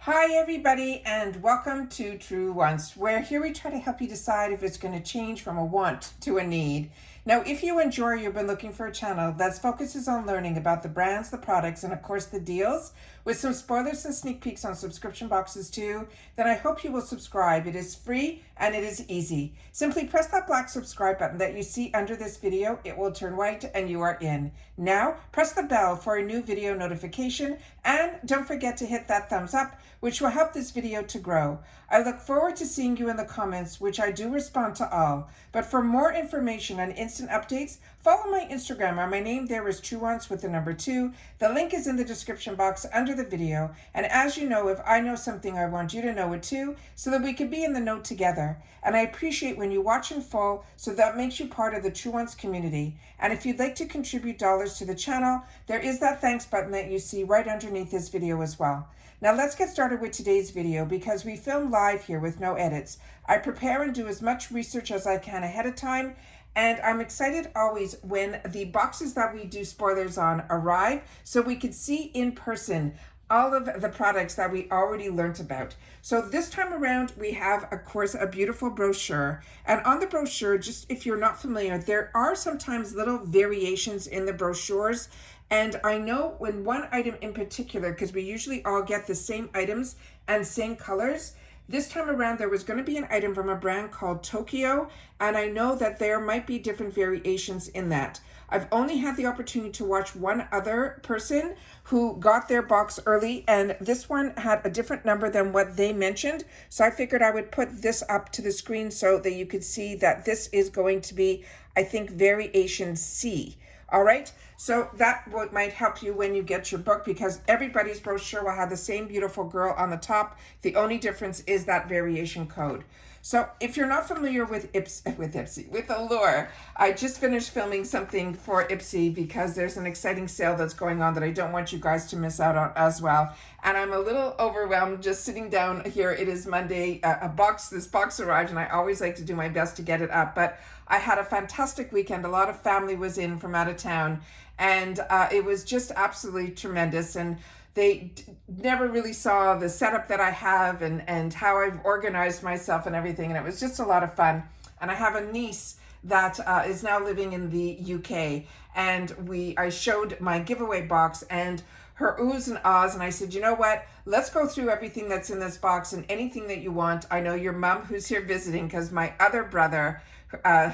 Hi everybody and welcome to Truewants, where here we try to help you decide if it's going to change from a want to a need. Now, if you enjoy, you've been looking for a channel that focuses on learning about the brands, the products, and of course the deals, with some spoilers and sneak peeks on subscription boxes too, then I hope you will subscribe. It is free and it is easy. Simply press that black subscribe button that you see under this video. It will turn white and you are in. Now, press the bell for a new video notification and don't forget to hit that thumbs up, which will help this video to grow. I look forward to seeing you in the comments, which I do respond to all. But for more information and instant updates, follow my Instagram, or my name there is Truewants with the number 2. The link is in the description box under the video. And as you know, if I know something, I want you to know it too, so that we can be in the know together. And I appreciate when you watch in full, so that makes you part of the Truewants community. And if you'd like to contribute dollars to the channel, there is that thanks button that you see right underneath this video as well. Now let's get started with today's video because we film live here with no edits. I prepare and do as much research as I can ahead of time, and I'm excited always when the boxes that we do spoilers on arrive so we can see in person all of the products that we already learned about. So this time around, we have, of course, a beautiful brochure. And on the brochure, just if you're not familiar, there are sometimes little variations in the brochures. And I know when one item in particular, because we usually all get the same items and same colors, this time around there was going to be an item from a brand called Tokyo, and I know that there might be different variations in that. I've only had the opportunity to watch one other person who got their box early, and this one had a different number than what they mentioned. So I figured I would put this up to the screen so that you could see that this is going to be, I think, variation C. All right, so that might help you when you get your book, because everybody's brochure will have the same beautiful girl on the top. The only difference is that variation code. So if you're not familiar with Allure, I just finished filming something for Ipsy because there's an exciting sale that's going on that I don't want you guys to miss out on as well. And I'm a little overwhelmed just sitting down here. It is Monday. This box arrived, and I always like to do my best to get it up. But I had a fantastic weekend. A lot of family was in from out of town, and it was just absolutely tremendous. And they never really saw the setup that I have and how I've organized myself and everything. And it was just a lot of fun. And I have a niece that is now living in the UK. And I showed my giveaway box and her oohs and ahs. And I said, you know what? Let's go through everything that's in this box and anything that you want. I know your mom who's here visiting, because my other brother,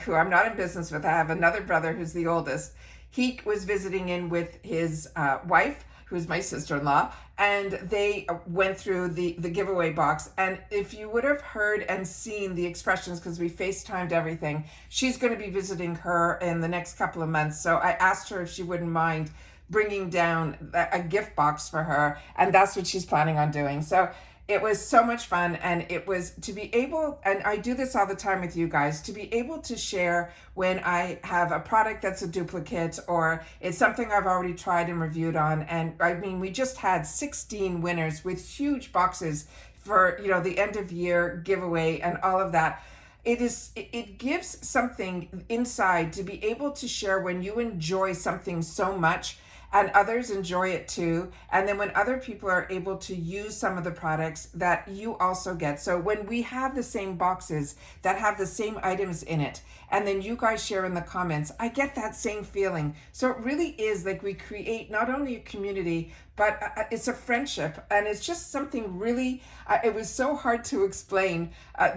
who I'm not in business with, I have another brother who's the oldest. He was visiting in with his wife, who's my sister-in-law, and they went through the giveaway box. And if you would have heard and seen the expressions, because we FaceTimed everything, she's going to be visiting her in the next couple of months. So I asked her if she wouldn't mind bringing down a gift box for her, and that's what she's planning on doing. So it was so much fun, and it was to be able, and I do this all the time with you guys, to be able to share when I have a product that's a duplicate or it's something I've already tried and reviewed on. And I mean, we just had 16 winners with huge boxes for, you know, the end of year giveaway and all of that. It gives something inside to be able to share when you enjoy something so much and others enjoy it too. And then when other people are able to use some of the products that you also get. So when we have the same boxes that have the same items in it, and then you guys share in the comments, I get that same feeling. So it really is like we create not only a community, but it's a friendship, and it's just something really, it was so hard to explain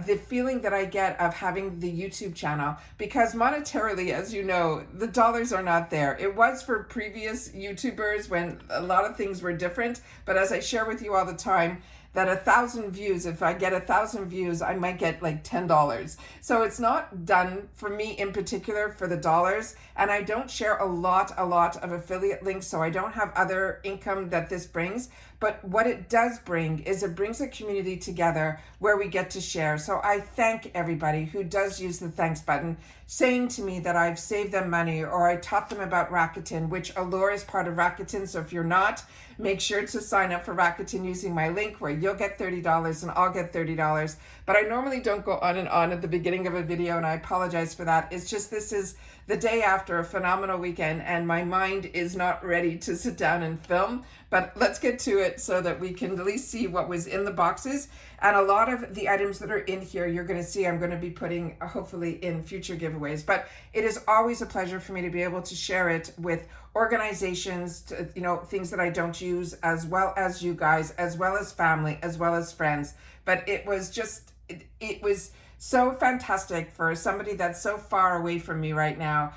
the feeling that I get of having the YouTube channel, because monetarily, as you know, the dollars are not there. It was for previous YouTubers when a lot of things were different, but as I share with you all the time, that 1,000 views, if I get 1,000 views, I might get like $10. So it's not done for me in particular for the dollars. And I don't share a lot of affiliate links, so I don't have other income that this brings. But what it does bring is it brings a community together where we get to share. So I thank everybody who does use the thanks button, saying to me that I've saved them money, or I taught them about Rakuten, which Allure is part of Rakuten. So if you're not, make sure to sign up for Rakuten using my link, where you'll get $30 and I'll get $30. But I normally don't go on and on at the beginning of a video, and I apologize for that. It's just, this is the day after a phenomenal weekend and my mind is not ready to sit down and film. But let's get to it so that we can at least see what was in the boxes. And a lot of the items that are in here, you're going to see I'm going to be putting hopefully in future giveaways. But it is always a pleasure for me to be able to share it with organizations, to, you know, things that I don't use, as well as you guys, as well as family, as well as friends. But it was just, it was so fantastic for somebody that's so far away from me right now,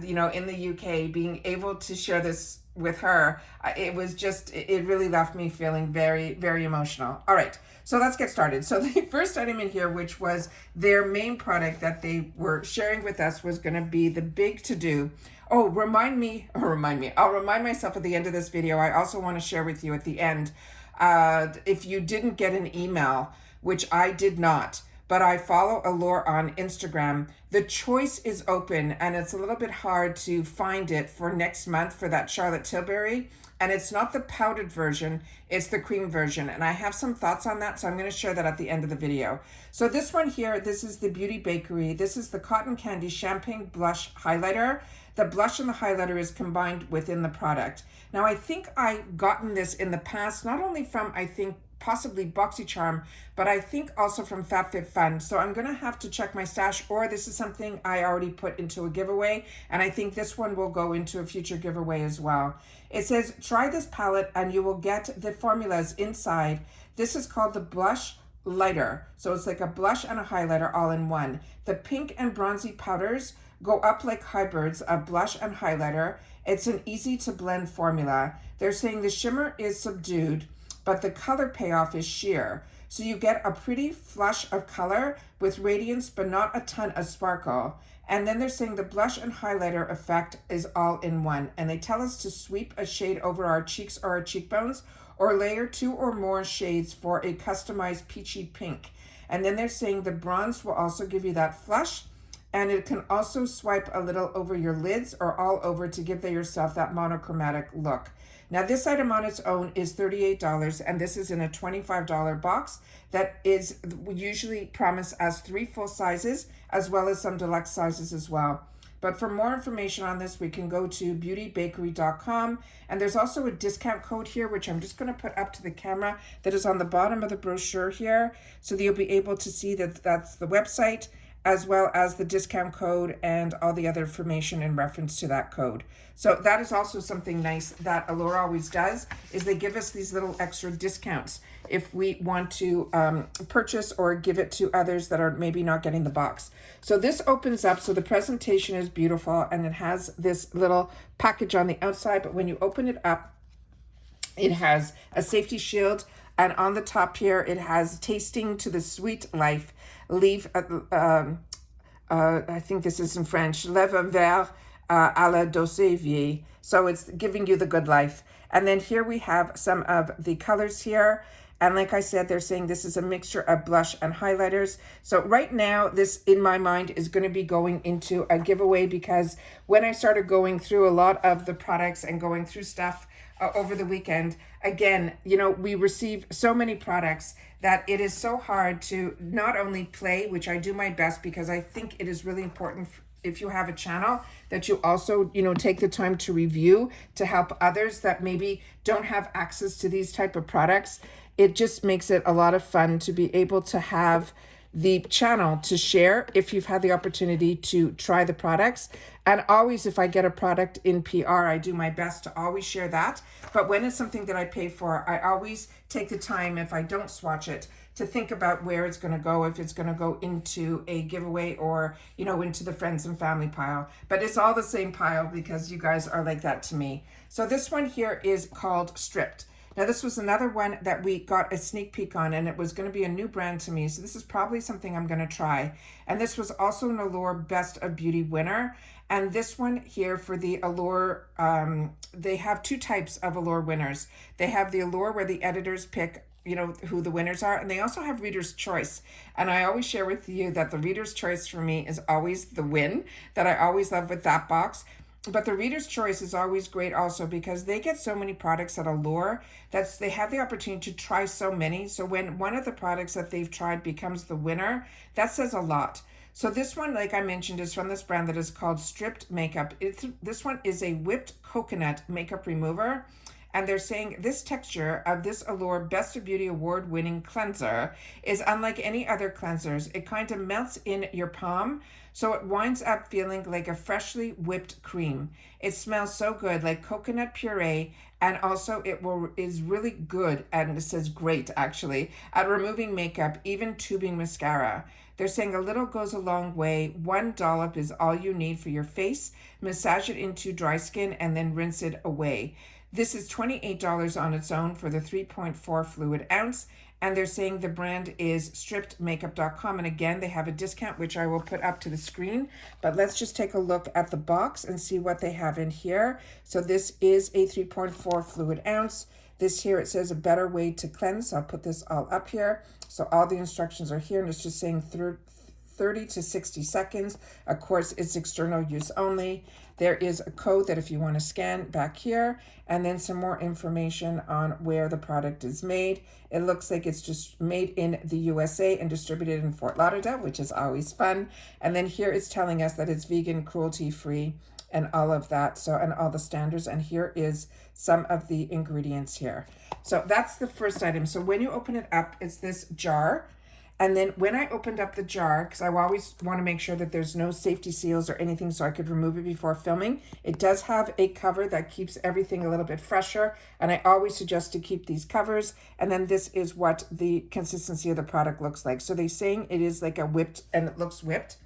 you know, in the UK, being able to share this with her. It was just, it really left me feeling very, very emotional. All right, so let's get started. So the first item in here, which was their main product that they were sharing with us, was going to be the Big To Do. Oh, remind me, I'll remind myself at the end of this video. I also want to share with you at the end, if you didn't get an email, which I did not, but I follow Allure on Instagram, the choice is open, and it's a little bit hard to find it for next month for that Charlotte Tilbury. And it's not the powdered version, it's the cream version. And I have some thoughts on that, so I'm going to share that at the end of the video. So this one here, this is the Beauty Bakery. This is the Cotton Candy Champagne Blush Highlighter. The blush and the highlighter is combined within the product. Now, I think I've gotten this in the past, not only from, I think, possibly BoxyCharm, but I think also from FabFitFun. So I'm going to have to check my stash, or this is something I already put into a giveaway, and I think this one will go into a future giveaway as well. It says, try this palette and you will get the formulas inside. This is called the Blush Lighter. So it's like a blush and a highlighter all in one. The pink and bronzy powders go up like hybrids of blush and highlighter. It's an easy to blend formula. They're saying the shimmer is subdued, but the color payoff is sheer. So you get a pretty flush of color with radiance, but not a ton of sparkle. And then they're saying the blush and highlighter effect is all in one. And they tell us to sweep a shade over our cheeks or our cheekbones, or layer 2 or more shades for a customized peachy pink. And then they're saying the bronze will also give you that flush, and it can also swipe a little over your lids or all over to give yourself that monochromatic look. Now this item on its own is $38, and this is in a $25 box that is usually promised as 3 full sizes, as well as some deluxe sizes as well. But for more information on this, we can go to beautybakery.com, and there's also a discount code here, which I'm just going to put up to the camera, that is on the bottom of the brochure here, so that you'll be able to see that that's the website, as well as the discount code and all the other information in reference to that code. So that is also something nice that Allure always does, is they give us these little extra discounts if we want to purchase or give it to others that are maybe not getting the box. So this opens up, so the presentation is beautiful, and it has this little package on the outside, but when you open it up, it has a safety shield, and on the top here, it has tasting to the sweet life. Leave, I think this is in French, lève un verre à la Dosevier. So it's giving you the good life. And then here we have some of the colors here. And like I said, they're saying this is a mixture of blush and highlighters. So right now, this in my mind is going to be going into a giveaway, because when I started going through a lot of the products and going through stuff over the weekend, again, you know, we receive so many products that it is so hard to not only play, which I do my best, because I think it is really important if you have a channel that you also, you know, take the time to review to help others that maybe don't have access to these type of products. It just makes it a lot of fun to be able to have the channel to share if you've had the opportunity to try the products. And always, if I get a product in PR, I do my best to always share that. But when it's something that I pay for, I always take the time, if I don't swatch it, to think about where it's going to go, if it's going to go into a giveaway or, you know, into the friends and family pile. But it's all the same pile, because you guys are like that to me. So this one here is called Stripped. Now, this was another one that we got a sneak peek on, and it was going to be a new brand to me. So this is probably something I'm going to try. And this was also an Allure Best of Beauty winner. And this one here for the Allure, they have 2 types of Allure winners. They have the Allure where the editors pick, you know, who the winners are. And they also have Reader's Choice. And I always share with you that the Reader's Choice for me is always the win, that I always love with that box. But the Reader's Choice is always great also, because they get so many products at Allure that they have the opportunity to try so many. So when one of the products that they've tried becomes the winner, that says a lot. So this one, like I mentioned, is from this brand that is called Stripped Makeup. This one is a whipped coconut makeup remover. And they're saying this texture of this Allure Best of Beauty Award winning cleanser is unlike any other cleansers. It kind of melts in your palm, so it winds up feeling like a freshly whipped cream. It smells so good, like coconut puree, and also is really good, and it says great actually, at removing makeup, even tubing mascara. They're saying a little goes a long way. One dollop is all you need for your face. Massage it into dry skin and then rinse it away. This is $28 on its own for the 3.4 fluid ounce. And they're saying the brand is strippedmakeup.com. And again, they have a discount, which I will put up to the screen. But let's just take a look at the box and see what they have in here. So this is a 3.4 fluid ounce. This here, it says a better way to cleanse. I'll put this all up here. So all the instructions are here, and it's just saying 30 to 60 seconds. Of course, it's external use only. There is a code that if you want to scan back here, and then some more information on where the product is made. It looks like it's just made in the USA and distributed in Fort Lauderdale, which is always fun. And then here it's telling us that it's vegan, cruelty-free, and all of that. So, and all the standards. And here is some of the ingredients here. So that's the first item. So when you open it up, it's this jar. And then when I opened up the jar, because I always want to make sure that there's no safety seals or anything so I could remove it before filming, it does have a cover that keeps everything a little bit fresher. And I always suggest to keep these covers. And then this is what the consistency of the product looks like. So they're saying it is like a whipped, and it looks whipped.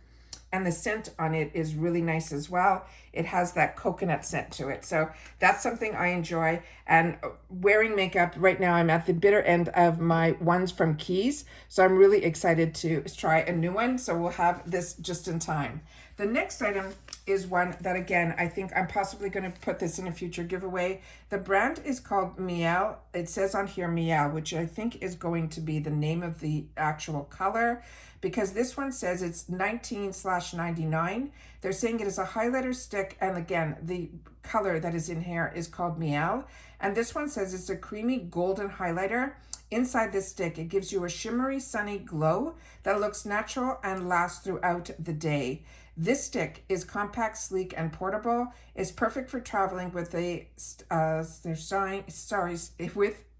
And the scent on it is really nice as well. It has that coconut scent to it. So that's something I enjoy. And wearing makeup right now, I'm at the bitter end of my ones from Keys. So I'm really excited to try a new one. So we'll have this just in time. The next item is one that, again, I think I'm possibly going to put this in a future giveaway. The brand is called Miel. It says on here Miel, which I think is going to be the name of the actual color, because this one says it's 19/99. They're saying it is a highlighter stick. And again, the color that is in here is called Miel. And this one says it's a creamy golden highlighter. Inside this stick, it gives you a shimmery, sunny glow that looks natural and lasts throughout the day. This stick is compact, sleek, and portable. It's perfect for traveling with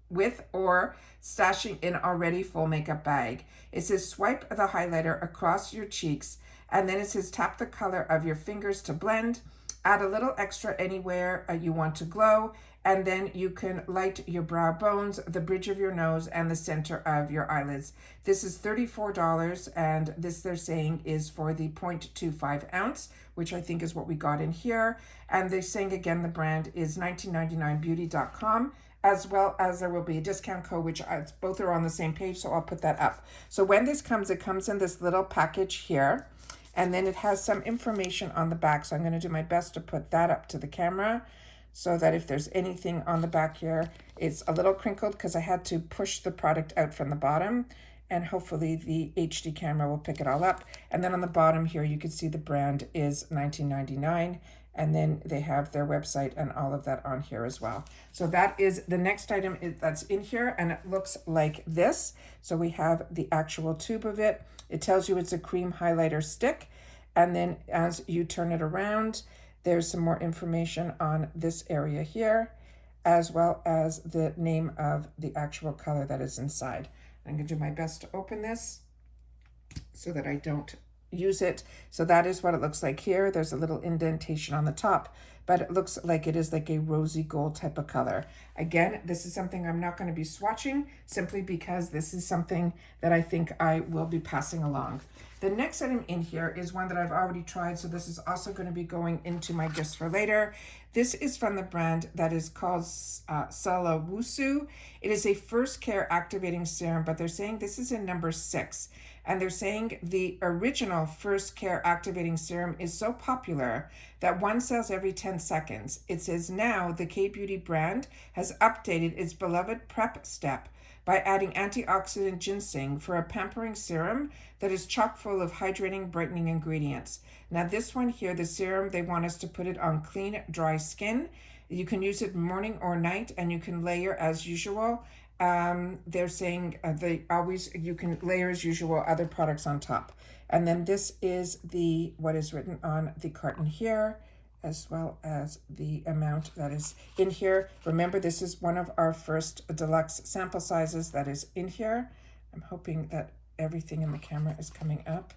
with or stashing in already full makeup bag. It says swipe the highlighter across your cheeks, and then it says tap the color of your fingers to blend. Add a little extra anywhere you want to glow, and then you can light your brow bones, the bridge of your nose, and the center of your eyelids. This is $34, and this they're saying is for the 0.25 ounce, which I think is what we got in here. And they're saying again, the brand is 1999beauty.com, as well as there will be a discount code, which both are on the same page, so I'll put that up. So when this comes, it comes in this little package here, and then it has some information on the back. So I'm going to do my best to put that up to the camera so that if there's anything on the back here, it's a little crinkled because I had to push the product out from the bottom, and hopefully the HD camera will pick it all up. And then on the bottom here, you can see the brand is $19.99. And then they have their website and all of that on here as well. So that is the next item that's in here, and it looks like this. So we have the actual tube of it. It tells you it's a cream highlighter stick. And then as you turn it around, there's some more information on this area here, as well as the name of the actual color that is inside. I'm gonna do my best to open this so that I don't use it. So that is what it looks like here. There's a little indentation on the top, but it looks like it is like a rosy gold type of color. Again, this is something I'm not going to be swatching, simply because this is something that I think I will be passing along. The next item in here is one that I've already tried, so this is also going to be going into my gifts for later. This is from the brand that is called Salawusu. It is a first care activating serum, but they're saying this is in number 6. And they're saying the original first care activating serum is so popular that one sells every 10 seconds. It says now the KBeauty brand has updated its beloved prep step by adding antioxidant ginseng for a pampering serum that is chock full of hydrating, brightening ingredients. Now this one here, the serum, they want us to put it on clean, dry skin. You can use it morning or night, and you can layer as usual. They're saying you can layer as usual other products on top. And then this is what is written on the carton here. as well as the amount that is in here. Remember, this is one of our first deluxe sample sizes that is in here. I'm hoping that everything in the camera is coming up.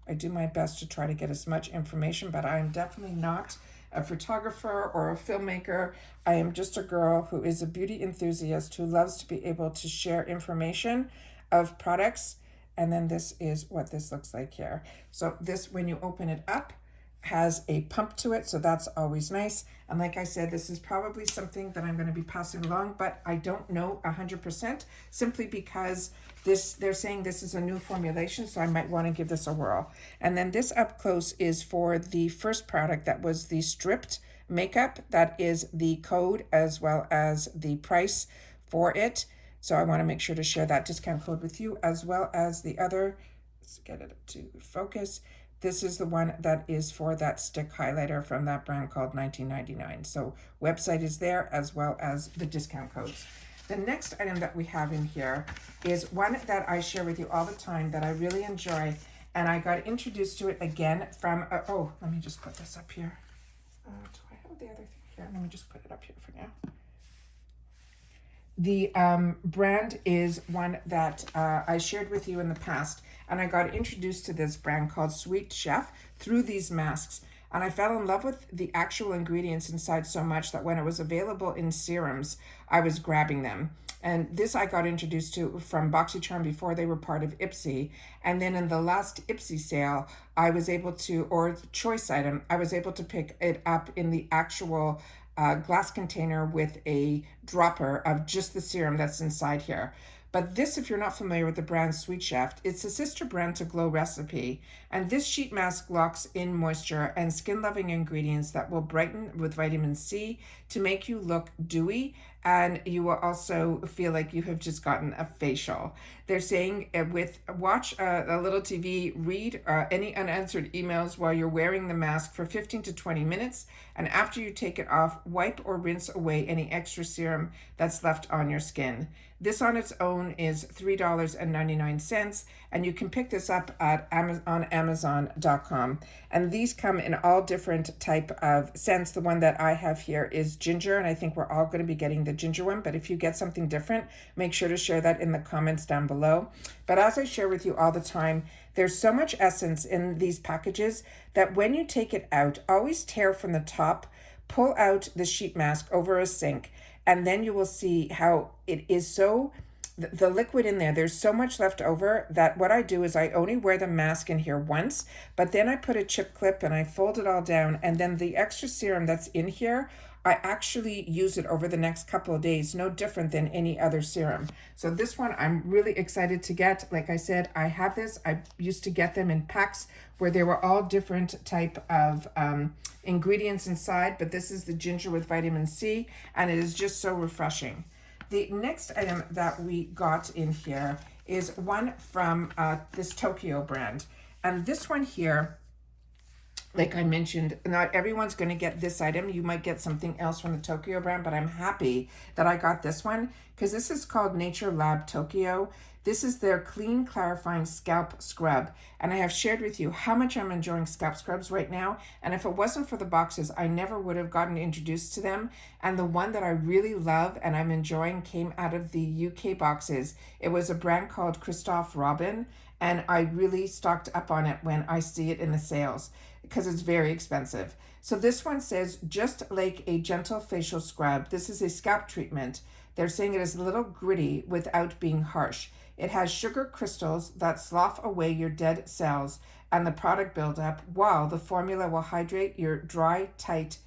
I do my best to try to get as much information, but I am definitely not a photographer or a filmmaker. I am just a girl who is a beauty enthusiast who loves to be able to share information of products. And then this is what this looks like here. So this, when you open it up, has a pump to it, so that's always nice. And like I said, this is probably something that I'm going to be passing along, but I don't know 100%, simply because they're saying this is a new formulation, so I might want to give this a whirl. And then this up close is for the first product that was the stripped makeup. That is the code as well as the price for it. So I want to make sure to share that discount code with you, as well as the other. Let's get it to focus. This is the one that is for that stick highlighter from that brand called 1999. So website is there, as well as the discount codes. The next item that we have in here is one that I share with you all the time that I really enjoy. And I got introduced to it again from, oh, let me just put this up here. Do I have the other thing here? Let me just put it up here for now. The brand is one that I shared with you in the past, and I got introduced to this brand called Sweet Chef through these masks. And I fell in love with the actual ingredients inside so much that when it was available in serums, I was grabbing them. And this I got introduced to from BoxyCharm before they were part of Ipsy. And then in the last Ipsy sale, I was able to, or choice item, I was able to pick it up in the actual glass container with a dropper of just the serum that's inside here. But this, if you're not familiar with the brand Sweet Chef, it's a sister brand to Glow Recipe. And this sheet mask locks in moisture and skin-loving ingredients that will brighten with vitamin C to make you look dewy. And you will also feel like you have just gotten a facial. They're saying watch a little TV, read any unanswered emails while you're wearing the mask for 15 to 20 minutes. And after you take it off, wipe or rinse away any extra serum that's left on your skin. This on its own is $3.99, and you can pick this up at on Amazon.com. And these come in all different type of scents. The one that I have here is ginger, and I think we're all going to be getting the ginger one. But if you get something different, make sure to share that in the comments down below. But as I share with you all the time, there's so much essence in these packages that when you take it out, always tear from the top, pull out the sheet mask over a sink, and then you will see how it is so, the liquid in there, there's so much left over that what I do is I only wear the mask in here once, but then I put a chip clip and I fold it all down, and then the extra serum that's in here, I actually use it over the next couple of days, no different than any other serum. So this one I'm really excited to get. Like I said, I have this. I used to get them in packs where they were all different type of ingredients inside, but this is the ginger with vitamin C, and it is just so refreshing. The next item that we got in here is one from this Tokyo brand. And this one here, like I mentioned, not everyone's going to get this item. You might get something else from the Tokyo brand, but I'm happy that I got this one because this is called Nature Lab Tokyo. This is their clean clarifying scalp scrub. And I have shared with you how much I'm enjoying scalp scrubs right now. And if it wasn't for the boxes, I never would have gotten introduced to them. And the one that I really love and I'm enjoying came out of the UK boxes. It was a brand called Christophe Robin. And I really stocked up on it when I see it in the sales because it's very expensive. So this one says, just like a gentle facial scrub, this is a scalp treatment. They're saying it is a little gritty without being harsh. It has sugar crystals that slough away your dead cells and the product buildup, while the formula will hydrate your dry, tight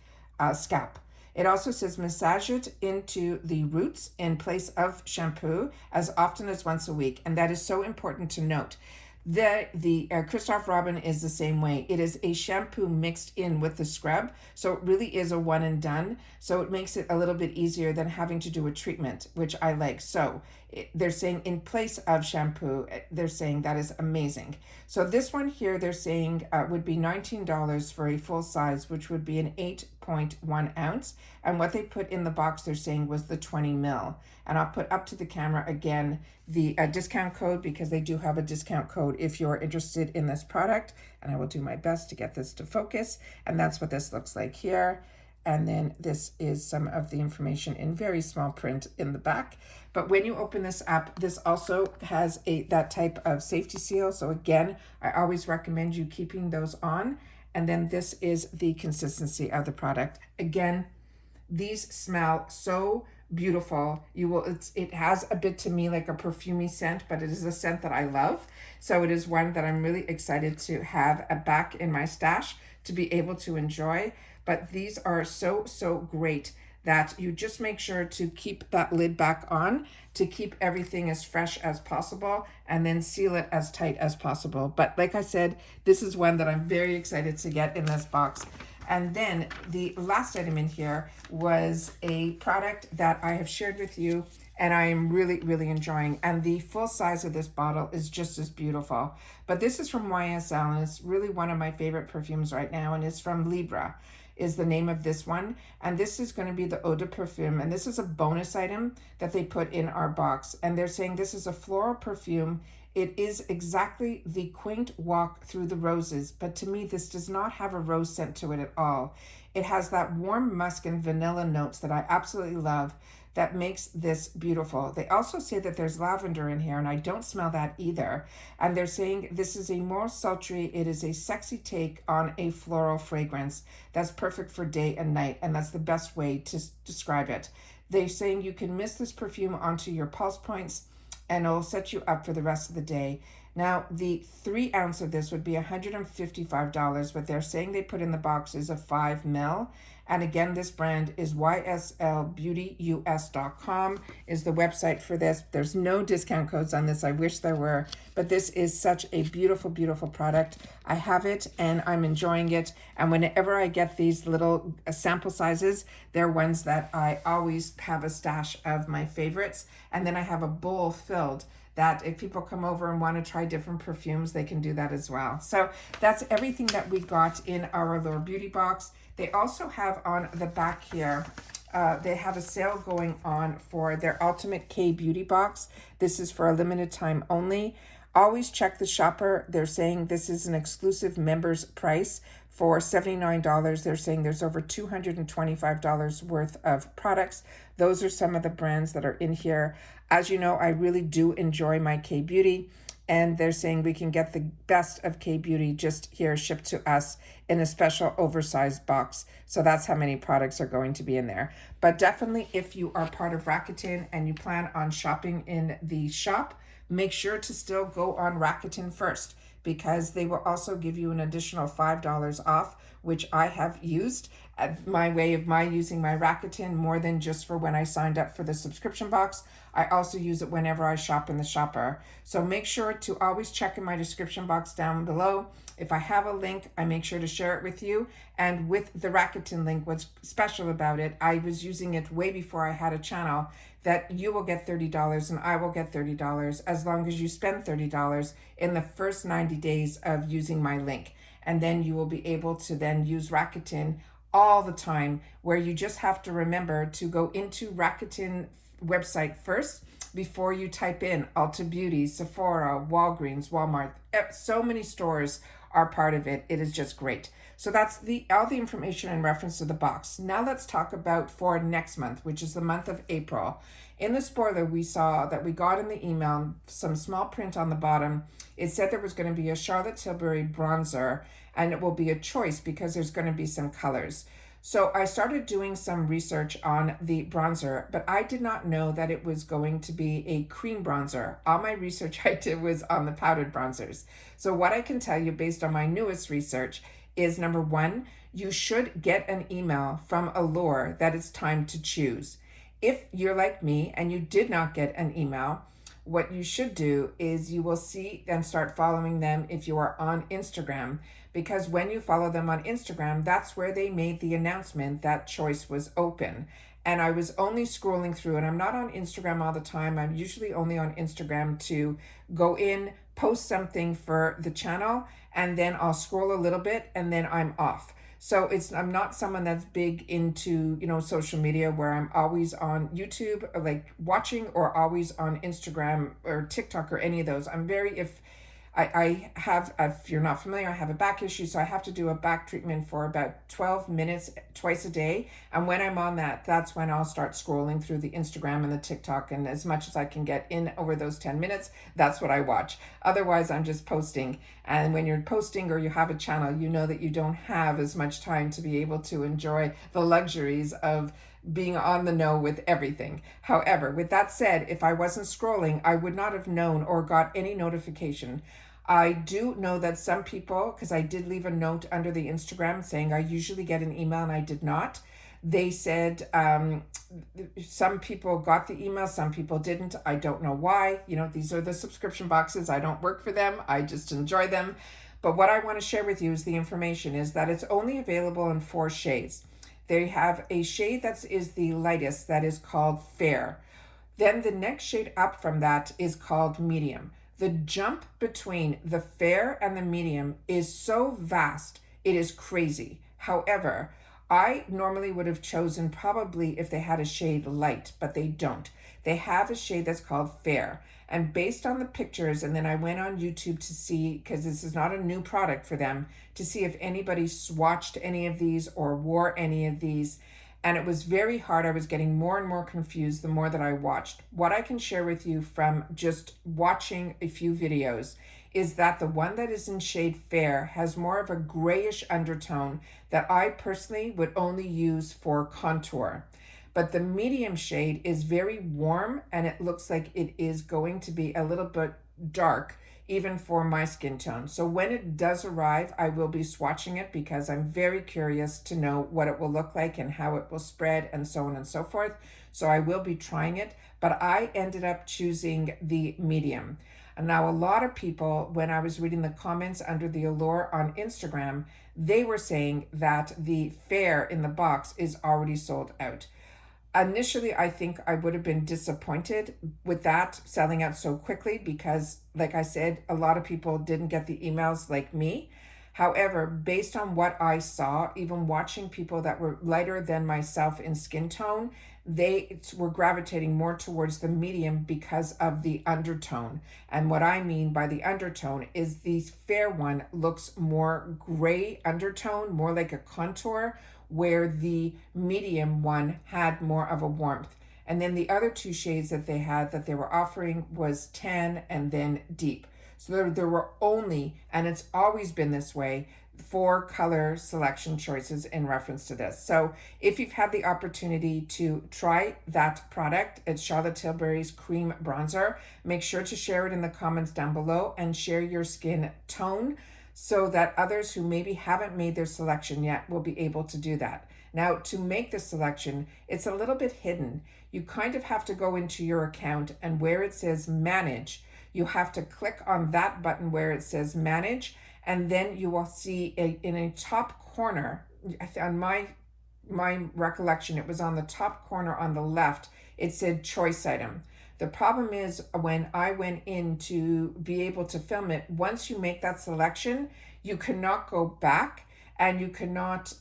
scalp. It also says massage it into the roots in place of shampoo as often as once a week. And that is so important to note. The Christophe Robin is the same way. It is a shampoo mixed in with the scrub. So it really is a one and done. So it makes it a little bit easier than having to do a treatment, which I like. So they're saying in place of shampoo, they're saying that is amazing. So this one here, they're saying would be $19 for a full size, which would be an 8.1 ounce. And what they put in the box, they're saying was the 20 mil. And I'll put up to the camera again the discount code, because they do have a discount code if you're interested in this product. And I will do my best to get this to focus. And that's what this looks like here. And then this is some of the information in very small print in the back. But when you open this up, this also has that type of safety seal. So again, I always recommend you keeping those on. And then this is the consistency of the product. Again, these smell so beautiful. It has a bit to me like a perfumey scent, but it is a scent that I love. So it is one that I'm really excited to have back in my stash to be able to enjoy. But these are so great that you just make sure to keep that lid back on to keep everything as fresh as possible, and then seal it as tight as possible. But like I said, this is one that I'm very excited to get in this box. And then the last item in here was a product that I have shared with you and I am really enjoying. And the full size of this bottle is just as beautiful. But this is from YSL, and it's really one of my favorite perfumes right now, and it's from Libra is the name of this one. And this is going to be the Oda perfume, and this is a bonus item that they put in our box. And they're saying this is a floral perfume. It is exactly the quaint walk through the roses, but to me this does not have a rose scent to it at all. It has that warm musk and vanilla notes that I absolutely love that makes this beautiful. They also say that there's lavender in here, and I don't smell that either. And they're saying this is a more sultry, it is a sexy take on a floral fragrance that's perfect for day and night, and that's the best way to describe it. They're saying you can mist this perfume onto your pulse points and it'll set you up for the rest of the day. Now, the 3 ounce of this would be $155, but they're saying they put in the box is a 5 ml. And again, this brand is YSLBeautyUS.com is the website for this. There's no discount codes on this. I wish there were, but this is such a beautiful product. I have it and I'm enjoying it. And whenever I get these little sample sizes, they're ones that I always have a stash of my favorites. And then I have a bowl filled that if people come over and want to try different perfumes, they can do that as well. So that's everything that we got in our Allure Beauty box. They also have on the back here, they have a sale going on for their Ultimate KBeauty box. This is for a limited time only. Always check the shopper. They're saying this is an exclusive members price for $79. They're saying there's over $225 worth of products. Those are some of the brands that are in here. As you know, I really do enjoy my KBeauty, and they're saying we can get the best of KBeauty just here shipped to us in a special oversized box. So that's how many products are going to be in there. But definitely, if you are part of Rakuten and you plan on shopping in the shop, make sure to still go on Rakuten first, because they will also give you an additional $5 off, which I have used my way of using my Rakuten more than just for when I signed up for the subscription box. I also use it whenever I shop in the shopper. So make sure to always check in my description box down below. If I have a link, I make sure to share it with you. And with the Rakuten link, what's special about it, I was using it way before I had a channel, that you will get $30 and I will get $30 as long as you spend $30 in the first 90 days of using my link. And then you will be able to then use Rakuten all the time, where you just have to remember to go into Rakuten website first before you type in Ulta Beauty, Sephora, Walgreens, Walmart. So many stores are part of it. It is just great. So that's all the information in reference to the box. Now let's talk about for next month, which is the month of April. In the spoiler, we saw that we got in the email some small print on the bottom. It said there was going to be a Charlotte Tilbury bronzer, and it will be a choice because there's going to be some colors. So I started doing some research on the bronzer, but I did not know that it was going to be a cream bronzer. All my research I did was on the powdered bronzers. So what I can tell you based on my newest research is, number one, you should get an email from Allure that it's time to choose. If you're like me and you did not get an email, what you should do is you will see and start following them if you are on Instagram, because when you follow them on Instagram, that's where they made the announcement that choice was open. and I was only scrolling through, and I'm not on Instagram all the time. I'm usually only on Instagram to go in, post something for the channel, and then I'll scroll a little bit and then I'm off. So I'm not someone that's big into, social media where I'm always on YouTube or like watching, or always on Instagram or TikTok or any of those. I'm very, I have, if you're not familiar, I have a back issue, so I have to do a back treatment for about 12 minutes twice a day. And when I'm on that, that's when I'll start scrolling through the Instagram and the TikTok, and as much as I can get in over those 10 minutes, that's what I watch. Otherwise, I'm just posting. And when you're posting or you have a channel, you know that you don't have as much time to be able to enjoy the luxuries of being on the know with everything. However, with that said, if I wasn't scrolling, I would not have known or got any notification. I do know that some people, because I did leave a note under the Instagram saying I usually get an email, and I did not. They said some people got the email, some people didn't. I don't know why. These are the subscription boxes. I don't work for them. I just enjoy them. But what I want to share with you is the information is that it's only available in 4 shades. They have a shade that is the lightest, that is called Fair. Then the next shade up from that is called Medium. The jump between the fair and the medium is so vast, it is crazy. However, I normally would have chosen probably if they had a shade light, but they don't. They have a shade that's called Fair. And based on the pictures, and then I went on YouTube to see, because this is not a new product for them, to see if anybody swatched any of these or wore any of these. And it was very hard. I was getting more and more confused the more that I watched. What I can share with you from just watching a few videos is that the one that is in shade Fair has more of a grayish undertone that I personally would only use for contour. But the medium shade is very warm, and it looks like it is going to be a little bit dark even for my skin tone. So when it does arrive, I will be swatching it because I'm very curious to know what it will look like and how it will spread and so on and so forth. So I will be trying it, but I ended up choosing the medium. And now a lot of people, when I was reading the comments under the Allure on Instagram, they were saying that the Fair in the box is already sold out. Initially, I think I would have been disappointed with that selling out so quickly because, like I said, a lot of people didn't get the emails like me. However, based on what I saw, even watching people that were lighter than myself in skin tone, they were gravitating more towards the medium because of the undertone. And what I mean by the undertone is the Fair one looks more gray undertone, more like a contour, where the medium one had more of a warmth. And then the other 2 shades that they had that they were offering was tan and then deep. So there were only, and it's always been this way, 4 color selection choices in reference to this. So if you've had the opportunity to try that product, it's Charlotte Tilbury's Cream Bronzer. Make sure to share it in the comments down below and share your skin tone, so that others who maybe haven't made their selection yet will be able to do that. Now, to make the selection, it's a little bit hidden. You kind of have to go into your account, and where it says manage, you have to click on that button where it says manage, and then you will see in a top corner, on my recollection, it was on the top corner on the left, it said choice item. The problem is when I went in to be able to film it, once you make that selection, you cannot go back and you cannot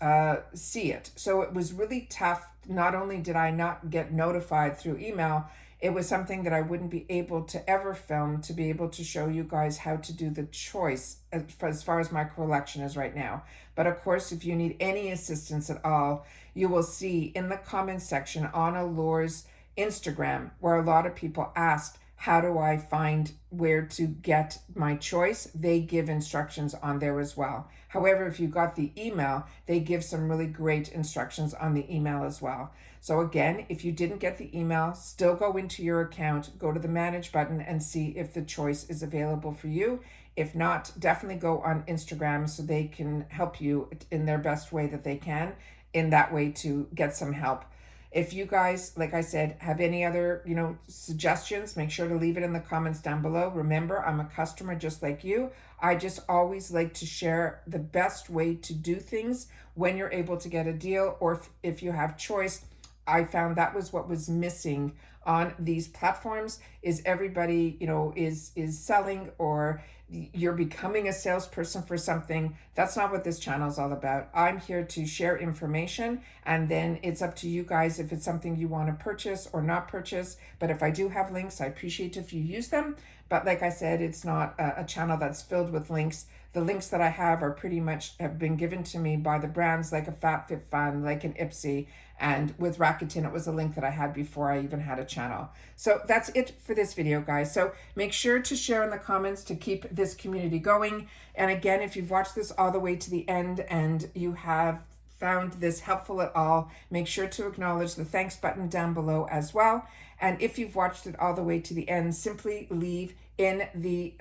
see it. So it was really tough. Not only did I not get notified through email, it was something that I wouldn't be able to ever film to be able to show you guys how to do the choice as far as my collection is right now. But of course, if you need any assistance at all, you will see in the comments section on Allure's Instagram, where a lot of people asked, how do I find where to get my choice? They give instructions on there as well. However, if you got the email, they give some really great instructions on the email as well. So again, if you didn't get the email, still go into your account, go to the manage button and see if the choice is available for you. If not, definitely go on Instagram so they can help you in their best way that they can in that way to get some help. If you guys, like I said, have any other, suggestions, make sure to leave it in the comments down below. Remember, I'm a customer just like you. I just always like to share the best way to do things when you're able to get a deal, or if you have choice. I found that was what was missing on these platforms, is everybody, you know, is selling, or you're becoming a salesperson for something. That's not what this channel is all about. I'm here to share information, and then it's up to you guys if it's something you want to purchase or not purchase. But if I do have links, I appreciate if you use them. But like I said, it's not a channel that's filled with links. The links that I have are pretty much have been given to me by the brands, like a FabFitFun, like an Ipsy, and with Rakuten, it was a link that I had before I even had a channel. So that's it for this video, guys. So make sure to share in the comments to keep this community going. And again, if you've watched this all the way to the end and you have found this helpful at all, make sure to acknowledge the thanks button down below as well. And if you've watched it all the way to the end, simply leave in the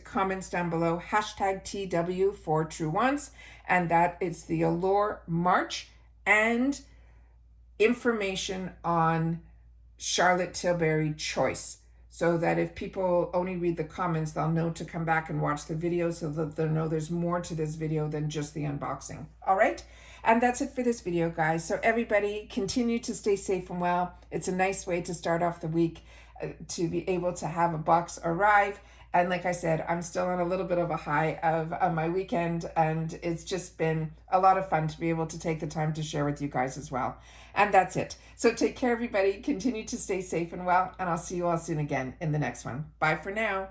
comments down below hashtag TW for Truewants, and that is the Allure March and information on Charlotte Tilbury Choice, so that if people only read the comments, they'll know to come back and watch the video, so that they'll know there's more to this video than just the unboxing. All right, and that's it for this video, guys. So everybody continue to stay safe and well. It's a nice way to start off the week, to be able to have a box arrive. And like I said, I'm still on a little bit of a high of my weekend, and it's just been a lot of fun to be able to take the time to share with you guys as well. And that's it. So take care, everybody. Continue to stay safe and well, and I'll see you all soon again in the next one. Bye for now.